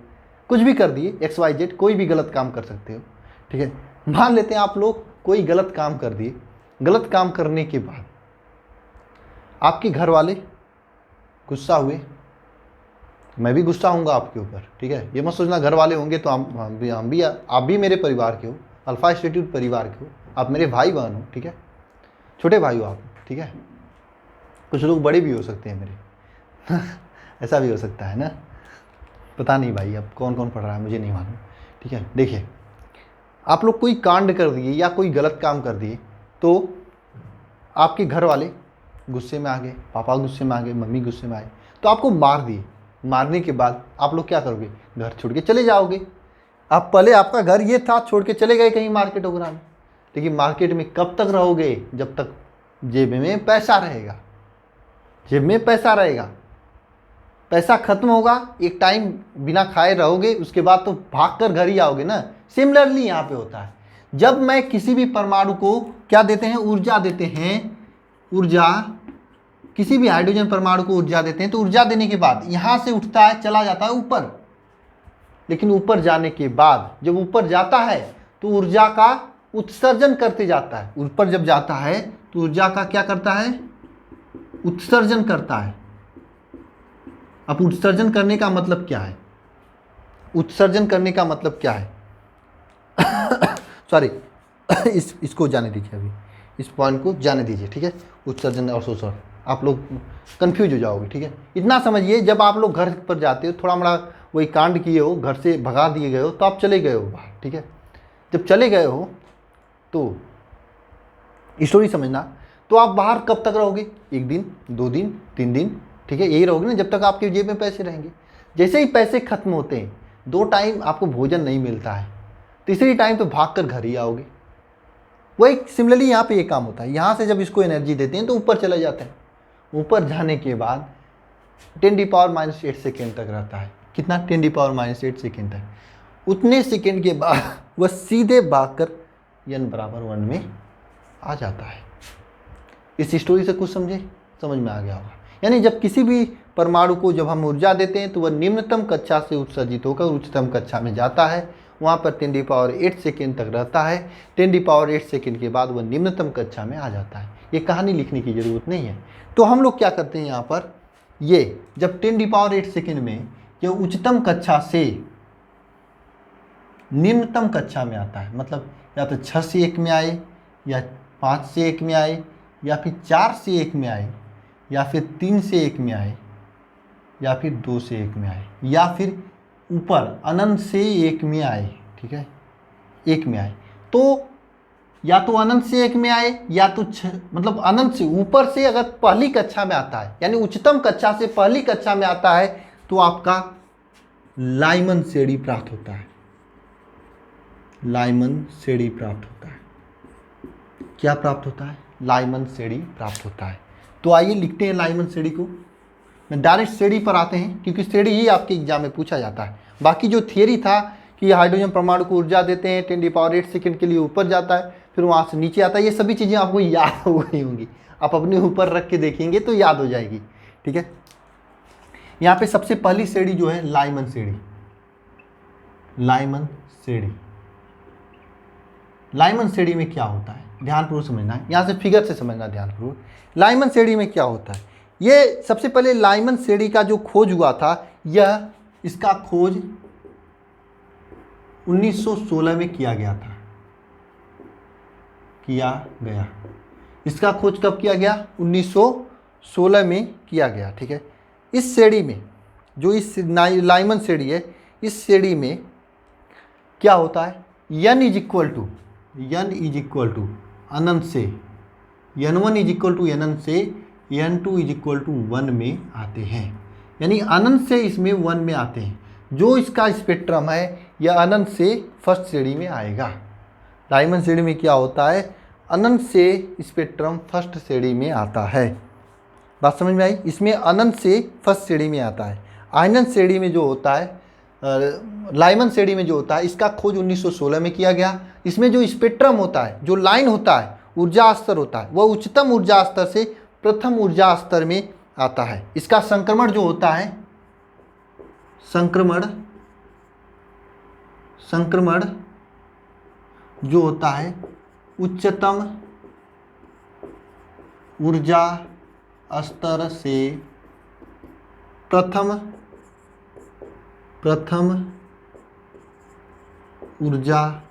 कुछ भी कर दिए, XYZ कोई भी गलत काम कर सकते हो। ठीक है, मान लेते हैं आप लोग कोई गलत काम कर दिए। गलत काम करने के बाद आपके घर वाले गुस्सा हुए, मैं भी गुस्सा होऊंगा आपके ऊपर। ठीक है, ये मत सोचना घर वाले होंगे तो आप भी मेरे परिवार के हो, अल्फा इंस्टीट्यूट परिवार के हो, आप मेरे भाई बहन हो। ठीक है, छोटे भाई हो आप। ठीक है, कुछ लोग बड़े भी हो सकते हैं मेरे ऐसा भी हो सकता है ना, पता नहीं भाई अब कौन कौन पढ़ रहा है मुझे नहीं मालूम। ठीक है, देखिए आप लोग कोई कांड कर दिए या कोई गलत काम कर दिए तो आपके घर वाले गुस्से में आ गए, पापा गुस्से में आ गए, मम्मी गुस्से में आए, तो आपको मार दिए। मारने के बाद आप लोग क्या करोगे, घर छोड़ के चले जाओगे। आप पहले आपका घर ये था, छोड़ के चले गए कहीं मार्केट वगैरह में, लेकिन मार्केट में कब तक रहोगे, जब तक जेब में पैसा रहेगा। जेब में पैसा रहेगा, पैसा खत्म होगा, एक टाइम बिना खाए रहोगे, उसके बाद तो भागकर घर ही आओगे ना। सिमिलरली यहाँ पे होता है, जब मैं किसी भी परमाणु को क्या देते हैं, ऊर्जा देते हैं, ऊर्जा, किसी भी हाइड्रोजन परमाणु को ऊर्जा देते हैं तो ऊर्जा देने के बाद यहाँ से उठता है, चला जाता है ऊपर। लेकिन ऊपर जाने के बाद जब ऊपर जाता है तो ऊर्जा का उत्सर्जन करते जाता है। ऊपर जब जाता है तो ऊर्जा का क्या करता है, उत्सर्जन करता है। अब उत्सर्जन करने का मतलब क्या है, उत्सर्जन करने का मतलब क्या है सॉरी इसको जाने दीजिए, अभी इस पॉइंट को जाने दीजिए। ठीक है, उत्सर्जन और शोषण, आप लोग कंफ्यूज हो जाओगे। ठीक है, इतना समझिए, जब आप लोग घर पर जाते हो, थोड़ा मोड़ा वही कांड किए हो, घर से भगा दिए गए हो, तो आप चले गए हो बाहर। ठीक है, जब चले गए हो तो स्टोरी समझना, तो आप बाहर कब तक रहोगे, 1 दिन 2 दिन 3 दिन। ठीक है, यही रहोगे ना जब तक आपके जेब में पैसे रहेंगे। जैसे ही पैसे खत्म होते हैं, 2 टाइम आपको भोजन नहीं मिलता है, तीसरी टाइम तो भाग कर घर ही आओगे। वही सिमिलरली यहाँ पे ये काम होता है। यहाँ से जब इसको एनर्जी देते हैं तो ऊपर चले जाते हैं। ऊपर जाने के बाद 10⁻⁸ सेकेंड तक रहता है। कितना, 10⁻⁸ सेकेंड तक। उतने सेकेंड के बाद वह सीधे भागकर n बराबर 1 में आ जाता है। इस स्टोरी से कुछ समझ में आ गया होगा। यानी जब किसी भी परमाणु को जब हम ऊर्जा देते हैं तो वह निम्नतम कक्षा से उत्सर्जित होकर उच्चतम कक्षा में जाता है, वहाँ पर 10⁸ सेकेंड तक रहता है। 10⁸ सेकेंड के बाद वह निम्नतम कक्षा में आ जाता है। ये कहानी लिखने की ज़रूरत नहीं है। तो हम लोग क्या करते हैं यहाँ पर, ये जब 10⁸ सेकेंड में ये उच्चतम कक्षा से निम्नतम कक्षा में आता है, मतलब या तो 6 से 1 में आए, या 5 से 1 में आए, या फिर 4 से 1 में आए, या फिर 3 से 1 में आए, या फिर 2 से 1 में आए, या फिर ऊपर अनंत से 1 में आए, ठीक है, 1 में आए, तो या तो अनंत से 1 में आए, या तो मतलब अनंत से ऊपर से अगर पहली कक्षा में आता है, यानी उच्चतम कक्षा से पहली कक्षा में आता है, तो आपका लाइमन श्रेणी प्राप्त होता है। लाइमन श्रेणी प्राप्त होता है। क्या प्राप्त होता है? लाइमन श्रेणी प्राप्त होता है। तो आइए लिखते हैं लाइमन श्रेणी को। मैं डायरेक्ट श्रेणी पर आते हैं, क्योंकि श्रेणी ही आपके एग्जाम में पूछा जाता है। बाकी जो थियरी था कि हाइड्रोजन परमाणु को ऊर्जा देते हैं, 10⁸ सेकेंड के लिए ऊपर जाता है, फिर वहाँ से नीचे आता है, ये सभी चीज़ें आपको याद हो गई होंगी। आप अपने ऊपर रख के देखेंगे तो याद हो जाएगी, ठीक है। यहाँ पे सबसे पहली श्रेणी जो है लाइमन श्रेणी। लाइमन श्रेणी, लाइमन श्रेणी में क्या होता है ध्यानपूर्वक समझना है, यहाँ से फिगर से समझना ध्यानपूर्वक। लाइमन श्रेणी में क्या होता है, ये सबसे पहले लाइमन श्रेणी का जो खोज हुआ था, यह इसका खोज 1916 में किया गया था। इसका खोज कब किया गया? 1916 में किया गया, ठीक है। इस श्रेणी में जो इस लाइमन श्रेणी है, इस श्रेणी में क्या होता है, n इज इक्वल टू अनंत से, n1 इज इक्वल टू अनंत से n2 इज इक्वल टू 1 में आते हैं, यानी अनंत से इसमें 1 में आते हैं। जो इसका स्पेक्ट्रम है यह अनंत से फर्स्ट श्रेणी में आएगा। लाइमन श्रेणी में क्या होता है, अनंत से स्पेक्ट्रम फर्स्ट श्रेणी में आता है। बात समझ में आई? इसमें अनंत से फर्स्ट श्रेणी में आता है। आयनन श्रेणी में जो होता है, लाइमन श्रेणी में जो होता है, इसका खोज 1916 में किया गया। इसमें जो स्पेक्ट्रम होता है, जो लाइन होता है, ऊर्जा स्तर होता है, वह उच्चतम ऊर्जा स्तर से प्रथम ऊर्जा स्तर में आता है। इसका संक्रमण जो होता है, संक्रमण जो होता है उच्चतम ऊर्जा स्तर से प्रथम ऊर्जा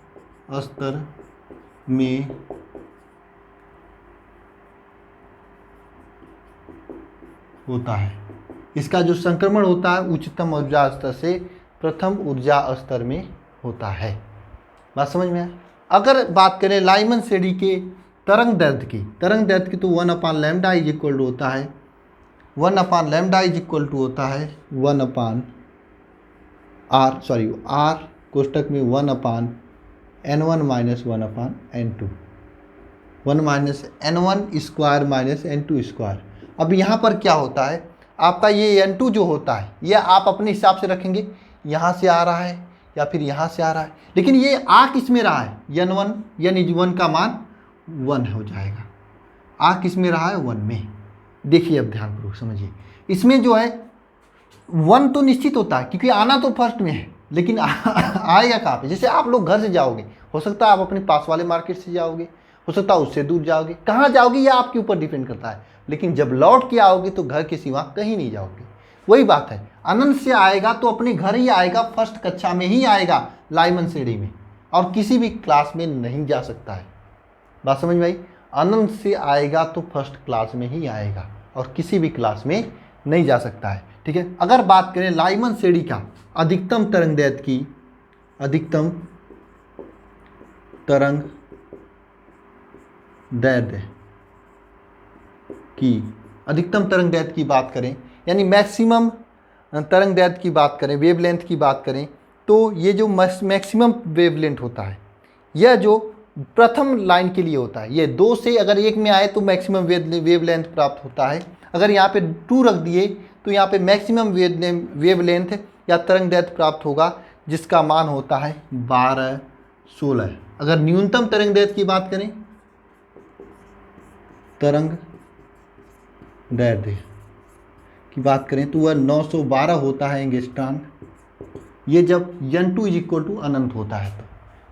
स्तर में होता है। इसका जो संक्रमण होता है उच्चतम ऊर्जा स्तर से प्रथम ऊर्जा स्तर में होता है। बात समझ में आया? अगर बात करें लाइमन श्रेणी के तरंग दैर्ध्य की तो 1/λ इज इक्वल टू होता है 1/λ इज इक्वल टू होता है 1/r कोष्टक में 1/n1 minus 1/n2 1 - n1 square minus n2 square. अब यहाँ पर क्या होता है, आपका ये n2 जो होता है ये आप अपने हिसाब से रखेंगे, यहाँ से आ रहा है या फिर यहाँ से आ रहा है, लेकिन ये आ किस में रहा है, n1 का मान 1 हो जाएगा। आ किस में रहा है, 1 में। देखिए अब ध्यानपूर्वक समझिए, इसमें जो है 1 तो निश्चित होता है क्योंकि आना तो फर्स्ट में है, लेकिन आएगा कहाँ पे? जैसे आप लोग घर से जाओगे, हो सकता है आप अपने पास वाले मार्केट से जाओगे, हो सकता है उससे दूर जाओगे, कहाँ जाओगे यह आपके ऊपर डिपेंड करता है, लेकिन जब लौट के आओगे तो घर के सिवा कहीं नहीं जाओगे। वही बात है, अनंत से आएगा तो अपने घर ही आएगा, फर्स्ट कक्षा में ही आएगा लाइमन श्रेणी में, और किसी भी क्लास में नहीं जा सकता है। बात समझ में आई? अनंत से आएगा तो फर्स्ट क्लास में ही आएगा और किसी भी क्लास में नहीं जा सकता है, ठीक है। अगर बात करें लाइमन श्रेणी का अधिकतम तरंग दैर्ध्य की, अधिकतम तरंग दैर्ध्य की बात करें, यानी मैक्सिमम तरंग दैर्ध्य की बात करें, वेवलेंथ की बात करें, तो ये जो मैक्सिमम वेवलेंथ होता है यह जो प्रथम लाइन के लिए होता है, ये 2 से अगर 1 में आए तो मैक्सिमम वेवलेंथ प्राप्त होता है। अगर यहाँ पे 2 रख दिए तो यहाँ पे मैक्सिमम वेवलेंथ या तरंग दैर्ध्य प्राप्त होगा, जिसका मान होता है 12-16। अगर न्यूनतम तरंग दैर्ध्य की बात करें, तरंग दैर्ध्य की बात करें तो वह 912 होता है एंगस्ट्रॉम। ये जब n2 इज इक्वल टू अनंत होता है,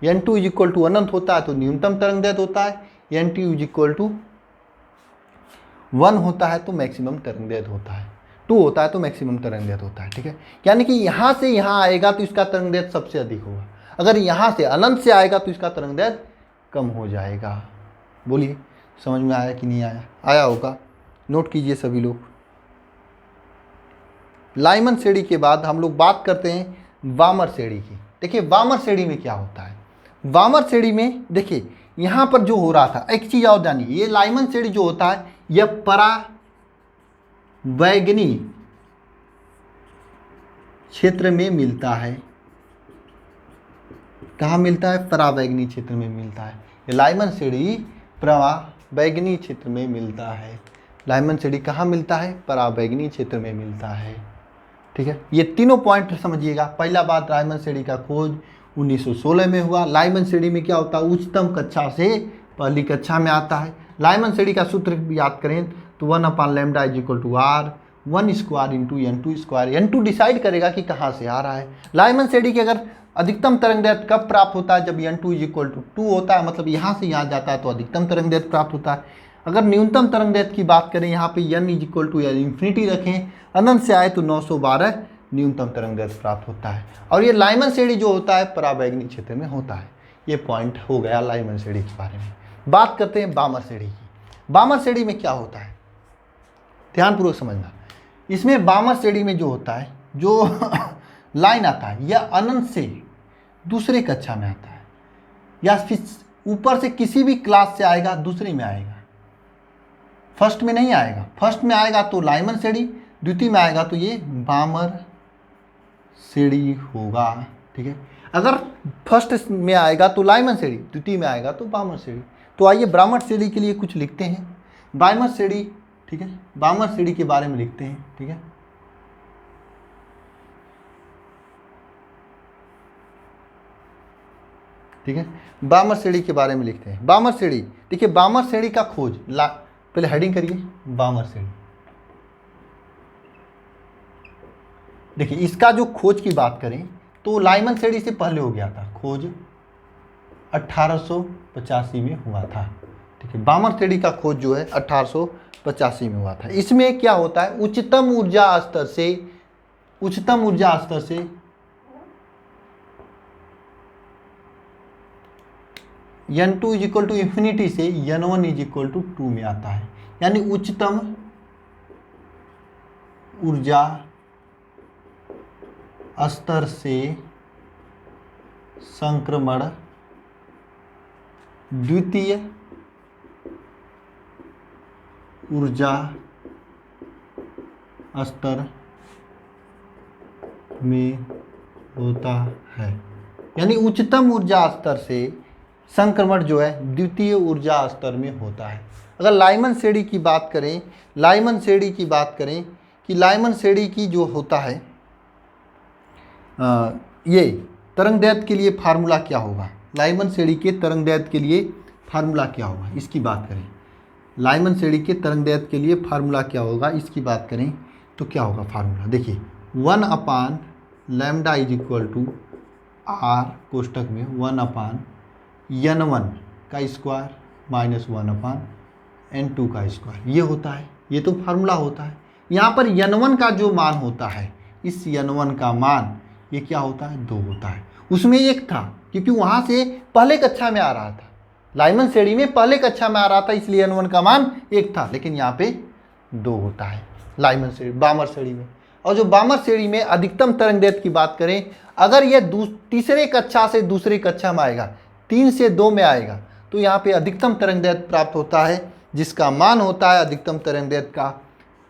तो n2 इज इक्वल टू अनंत होता है तो न्यूनतम तरंग दैर्ध्य होता है, n2 इज इक्वल टू 1 होता है तो मैक्सिमम तरंगदैर्घ्य होता है, 2 होता है तो मैक्सिमम तरंगदैर्घ्य होता है। ठीक है, यानी कि यहाँ से यहाँ आएगा तो इसका तरंगदैर्घ्य सबसे अधिक होगा, अगर यहाँ से अनंत से आएगा तो इसका तरंगदैर्घ्य कम हो जाएगा। बोलिए समझ में आया कि नहीं आया? आया होगा, नोट कीजिए सभी लोग। लाइमन श्रेणी के बाद हम लोग बात करते हैं वामर श्रेणी की। देखिए वामर श्रेणी में क्या होता है। वामर श्रेणी में देखिए यहाँ पर जो हो रहा था, एक चीज और जानिए, ये लाइमन श्रेणी जो होता है यह परावैंगनी क्षेत्र में मिलता है। कहाँ मिलता है? परावैंगनी क्षेत्र में मिलता है। ये लाइमन श्रेणी परावैंगनी क्षेत्र में मिलता है। लाइमन श्रेणी कहाँ मिलता है? परावैंगनी क्षेत्र में मिलता है। ठीक है, ये तीनों पॉइंट समझिएगा। पहला बात, लाइमन श्रेणी का खोज 1916 में हुआ। लाइमन श्रेणी में क्या होता है? उच्चतम कक्षा से पहली कक्षा में आता है। लाइमन श्रेणी का सूत्र याद करें तो 1/λ = r 1 square into n2 square. n2 decide करेगा कि कहाँ से आ रहा है। लाइमन श्रेणी की अगर अधिकतम तरंगदैर्घ्य कब प्राप्त होता है? जब n2 = 2 होता है, मतलब यहाँ से यहाँ जाता है तो अधिकतम तरंगदैर्घ्य प्राप्त होता है। अगर न्यूनतम तरंगदैर्घ्य की बात करें, यहाँ पे n =∞ रखें, अनंत से आए तो 912 न्यूनतम तरंगदैर्घ्य प्राप्त होता है। और ये लाइमन श्रेणी जो होता है परावैंगनी क्षेत्र में होता है। ये पॉइंट हो गया लाइमन श्रेणी के बारे में। बात करते हैं वामर श्रेणी की। वामर श्रेणी में क्या होता है, ध्यानपूर्वक समझना। इसमें वामर श्रेणी में जो होता है, जो लाइन आता है यह अनंत से दूसरे कक्षा में आता है, या फिर ऊपर से किसी भी क्लास से आएगा, दूसरे में आएगा, फर्स्ट में नहीं आएगा। फर्स्ट में आएगा तो लाइमन श्रेणी, द्वितीय में आएगा तो ये वामर श्रेणी होगा। ठीक है, अगर फर्स्ट में आएगा तो लाइमन श्रेणी, द्वितीय में आएगा तो वामर श्रेणी। तो आइए वामर श्रेणी के लिए कुछ लिखते हैं। वामर श्रेणी, ठीक है, वामर श्रेणी के बारे में लिखते हैं। ठीक है, ठीक है, वामर श्रेणी के बारे में लिखते हैं। वामर श्रेणी, देखिए वामर श्रेणी का खोज, पहले हेडिंग करिए वामर श्रेणी। देखिए इसका जो खोज की बात करें तो लाइमन श्रेणी से पहले हो गया था, खोज 1885 में हुआ था। ठीक है, वामर श्रेणी का खोज जो है 1885 में हुआ था। इसमें क्या होता है? उच्चतम ऊर्जा स्तर से n2 = ∞ से n1 = 2 में आता है। यानी उच्चतम ऊर्जा स्तर से संक्रमण द्वितीय ऊर्जा स्तर में होता है। यानी उच्चतम ऊर्जा स्तर से संक्रमण जो है द्वितीय ऊर्जा स्तर में होता है। अगर लाइमन श्रेणी की बात करें, लाइमन श्रेणी की बात करें कि लाइमन श्रेणी की जो होता है ये तरंगदैर्घ्य के लिए फार्मूला क्या होगा? लाइमन श्रेणी के तरंगदैर्घ्य के लिए फार्मूला क्या होगा, इसकी बात करें। लाइमन श्रेणी के तरंगदैर्घ्य के लिए फार्मूला क्या होगा, इसकी बात करें तो क्या होगा फार्मूला? देखिए 1/λ = r कोष्टक में 1/n1 का स्क्वायर माइनस 1/n2 का स्क्वायर, ये होता है। ये तो फार्मूला होता है। यहाँ पर n1 का जो मान होता है, इस n1 का मान ये क्या होता है? 2 होता है। उसमें 1 था क्योंकि वहाँ से पहले कक्षा में आ रहा था, लाइमन श्रेणी में पहले कक्षा में आ रहा था, इसलिए n1 का मान 1 था। लेकिन यहाँ पे 2 होता है लाइमन श्रेणी, वामर श्रेणी में। और जो वामर श्रेणी में अधिकतम तरंगदैर्घ्य की बात करें, अगर यह तीसरे कक्षा से दूसरी कक्षा में आएगा, 3 से 2 में आएगा, तो यहाँ पे अधिकतम तरंगदैर्घ्य प्राप्त होता है, जिसका मान होता है अधिकतम तरंगदैर्घ्य का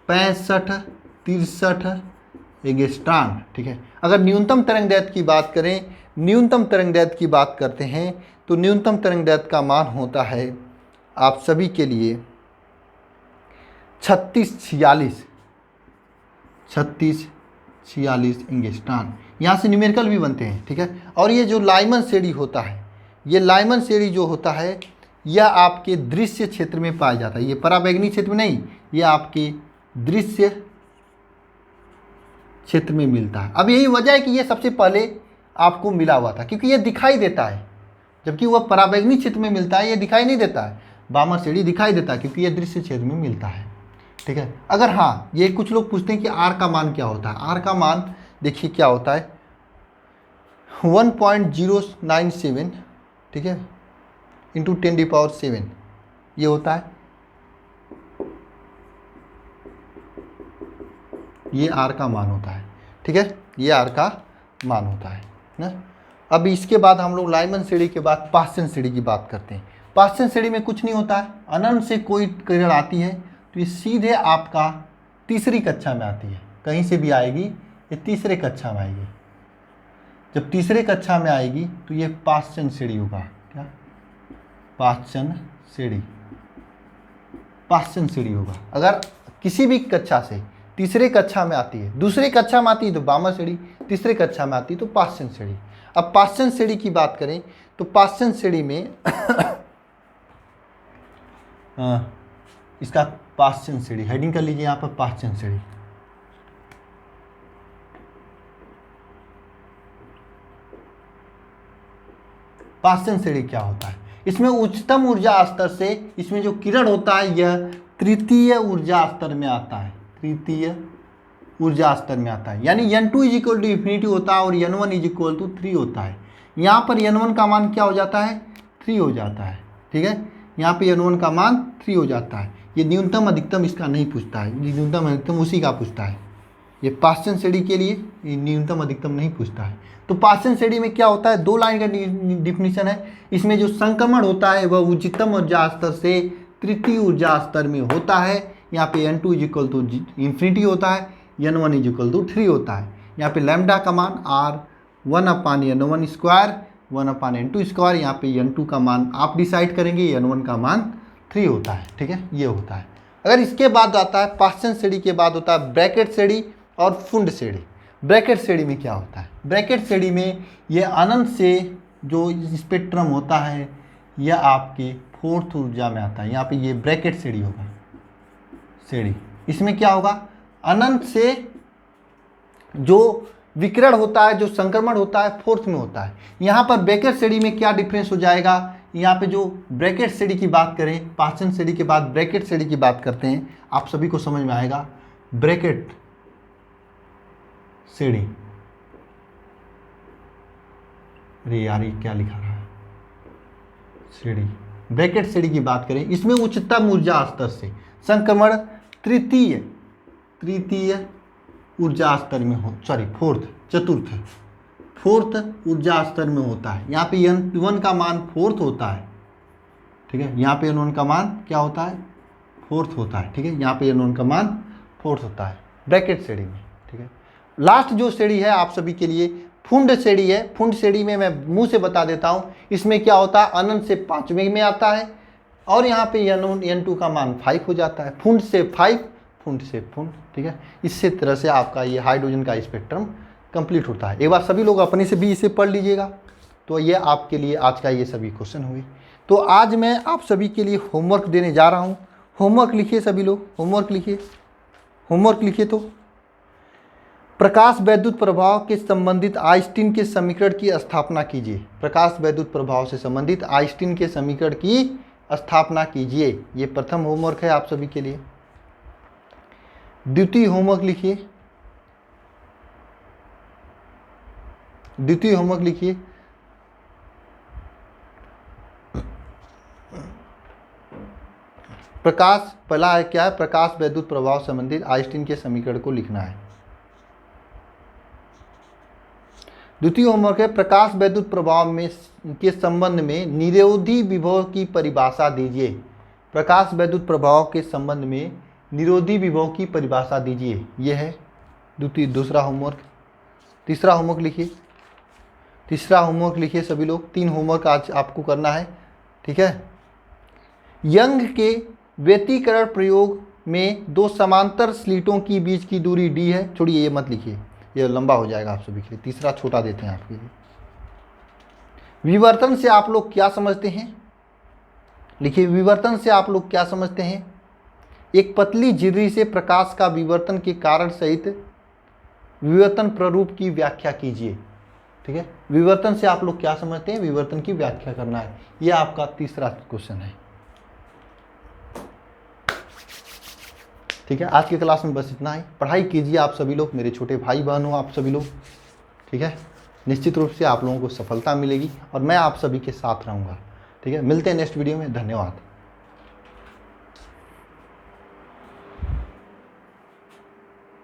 65-63 एंगस्ट्रॉम। ठीक है, अगर न्यूनतम तरंगदैर्घ्य की बात करें, न्यूनतम तरंगदैर्घ्य की बात करते हैं तो न्यूनतम तरंगदैर्घ्य का मान होता है आप सभी के लिए 36-46 एंगस्ट्रॉम। यहाँ से न्यूमेरिकल भी बनते हैं। ठीक है, और ये जो लाइमन श्रेणी होता है, ये लाइमन श्रेणी जो होता है यह आपके दृश्य क्षेत्र में पाया जाता है। ये परावैंगनी क्षेत्र में नहीं, ये आपके दृश्य क्षेत्र में मिलता है। अब यही वजह है कि ये सबसे पहले आपको मिला हुआ था, क्योंकि ये दिखाई देता है, जबकि वह परावैंगनी क्षेत्र में मिलता है, ये दिखाई नहीं देता है। वामर श्रेणी दिखाई देता है क्योंकि ये दृश्य क्षेत्र में मिलता है। ठीक है। अगर हाँ, ये कुछ लोग पूछते हैं कि आर का मान क्या होता है। आर का मान देखिए क्या होता है, 1.097, ठीक है, इंटू 10⁻7 ये होता है, ये आर का मान होता है, ठीक है, ये आर का मान होता है ना। अब इसके बाद हम लोग लाइमन श्रेणी के बाद पाश्चन श्रेणी की बात करते हैं। पाश्चन श्रेणी में कुछ नहीं होता है, अनंत से कोई किरण आती है तो ये सीधे आपका तीसरी कक्षा में आती है, कहीं से भी आएगी ये तीसरे कक्षा में आएगी। जब तीसरे कक्षा में आएगी तो ये पाश्चन श्रेणी होगा। क्या? पाश्चन श्रेणी, पाश्चन श्रेणी होगा। अगर किसी भी कक्षा से तीसरे कक्षा में आती है, दूसरे कक्षा में आती है तो वामन श्रेणी, तीसरे कक्षा में आती है तो पाश्चन श्रेणी। अब पाश्चन श्रेणी की बात करें तो पाश्चन श्रेणी में इसका पाश्चन श्रेणी हेडिंग कर लीजिए यहाँ पर, पाश्चन श्रेणी। पाश्चन श्रेणी क्या होता है? इसमें उच्चतम ऊर्जा स्तर से इसमें जो किरण होता है यह तृतीय ऊर्जा स्तर में आता है, तृतीय ऊर्जा स्तर में आता है। यानी n2 = इन्फिनिटी होता है और n1 = 3 होता है। यहाँ पर n1 का मान क्या हो जाता है? 3 हो जाता है, ठीक है। यहाँ पे n1 का मान 3 हो जाता है। ये न्यूनतम अधिकतम इसका नहीं पूछता है, न्यूनतम अधिकतम उसी का पूछता है। ये पाश्चन श्रेणी के लिए ये न्यूनतम अधिकतम नहीं पूछता है। तो पाश्चन श्रेणी में क्या होता है? 2 लाइन का डिफिनीशन है। इसमें जो संक्रमण होता है वह उच्चतम ऊर्जा स्तर से तृतीय ऊर्जा स्तर में होता है। यहाँ पे n2 = इन्फिनिटी होता है, n1 = 3 होता है। यहाँ पे लैम्डा का मान r 1/n1 square 1/n2 square, यहाँ पे n2 का मान आप डिसाइड करेंगे, n1 का मान 3 होता है, ठीक है, ये होता है। अगर इसके बाद आता है पाश्चन श्रेणी के बाद होता है ब्रैकेट श्रेणी और फुंड श्रेणी। ब्रैकेट श्रेणी में क्या होता है? ब्रैकेट श्रेणी में ये अनंत से जो स्पेक्ट्रम होता है यह आपके 4th ऊर्जा में आता है। यहाँ पे ये ब्रैकेट श्रेणी होगा, श्रेणी। इसमें क्या होगा? अनंत से जो विकिरण होता है, जो संक्रमण होता है 4th में होता है। यहाँ पर ब्रैकेट श्रेणी में क्या डिफरेंस हो जाएगा? यहाँ पे जो ब्रैकेट श्रेणी की बात करें, पाश्चन श्रेणी के बाद ब्रैकेट श्रेणी की बात करते हैं, आप सभी को समझ में आएगा। ब्रैकेट श्रेणी, अरे यार ये क्या लिखा रहा है? श्रेणी, ब्रैकेट श्रेणी की बात करें, इसमें उच्चतम ऊर्जा स्तर से संक्रमण तृतीय ऊर्जा स्तर में हो, सॉरी फोर्थ ऊर्जा स्तर में होता है। यहाँ पे n1 का मान 4th होता है, ठीक है। यहाँ पे n1 का मान क्या होता है? 4th होता है, ठीक है। यहाँ पे n1 का मान 4th होता है ब्रैकेट श्रेणी में, ठीक है। लास्ट जो श्रेणी है आप सभी के लिए फुंड श्रेणी है। फुंड श्रेणी में मैं मुंह से बता देता हूँ, इसमें क्या होता है? अनंत से 5वें में आता है और यहाँ पे n2 का मान 5 हो जाता है। फुंड से 5, फुंड से फुंड, ठीक है। इससे तरह से आपका ये हाइड्रोजन का स्पेक्ट्रम कंप्लीट होता है। एक बार सभी लोग अपने से भी इसे पढ़ लीजिएगा, तो ये आपके लिए आज का ये सभी क्वेश्चन हुए। तो आज मैं आप सभी के लिए होमवर्क देने जा रहा हूँ। होमवर्क लिखिए सभी लोग, होमवर्क लिखिए, होमवर्क लिखिए। तो प्रकाश वैद्युत प्रभाव के संबंधित आइंस्टीन के समीकरण की स्थापना कीजिए। प्रकाश वैद्युत प्रभाव से संबंधित आइंस्टीन के समीकरण की स्थापना कीजिए। ये प्रथम होमवर्क है आप सभी के लिए। द्वितीय होमवर्क लिखिए, द्वितीय होमवर्क लिखिए। प्रकाश, पहला है क्या है? प्रकाश वैद्युत प्रभाव संबंधित आइंस्टीन के समीकरण को लिखना है। द्वितीय होमवर्क है प्रकाश वैद्युत प्रभाव में के संबंध में निरोधी विभव की परिभाषा दीजिए। प्रकाश वैद्युत प्रभाव के संबंध में निरोधी विभव की परिभाषा दीजिए। यह है दूसरा होमवर्क। तीसरा होमवर्क लिखिए, तीसरा होमवर्क लिखिए सभी लोग। 3 होमवर्क आज आपको करना है, ठीक है। यंग के व्यतिकरण प्रयोग में 2 समांतर स्लिटों की बीच की दूरी d है। छोड़िए, ये मत लिखिए, ये लंबा हो जाएगा आप सभी के लिए। तीसरा छोटा देते हैं आपके लिए। विवर्तन से आप लोग क्या समझते हैं? लिखिए, विवर्तन से आप लोग क्या समझते हैं? एक पतली झिर्री से प्रकाश का विवर्तन के कारण सहित विवर्तन प्ररूप की व्याख्या कीजिए, ठीक है। विवर्तन से आप लोग क्या समझते हैं? विवर्तन की व्याख्या करना है। यह आपका तीसरा क्वेश्चन है, ठीक है, आज की क्लास में बस इतना ही। पढ़ाई कीजिए आप सभी लोग, मेरे छोटे भाई बहन हो आप सभी लोग, ठीक है। निश्चित रूप से आप लोगों को सफलता मिलेगी और मैं आप सभी के साथ रहूँगा, ठीक है। मिलते हैं नेक्स्ट वीडियो में, धन्यवाद।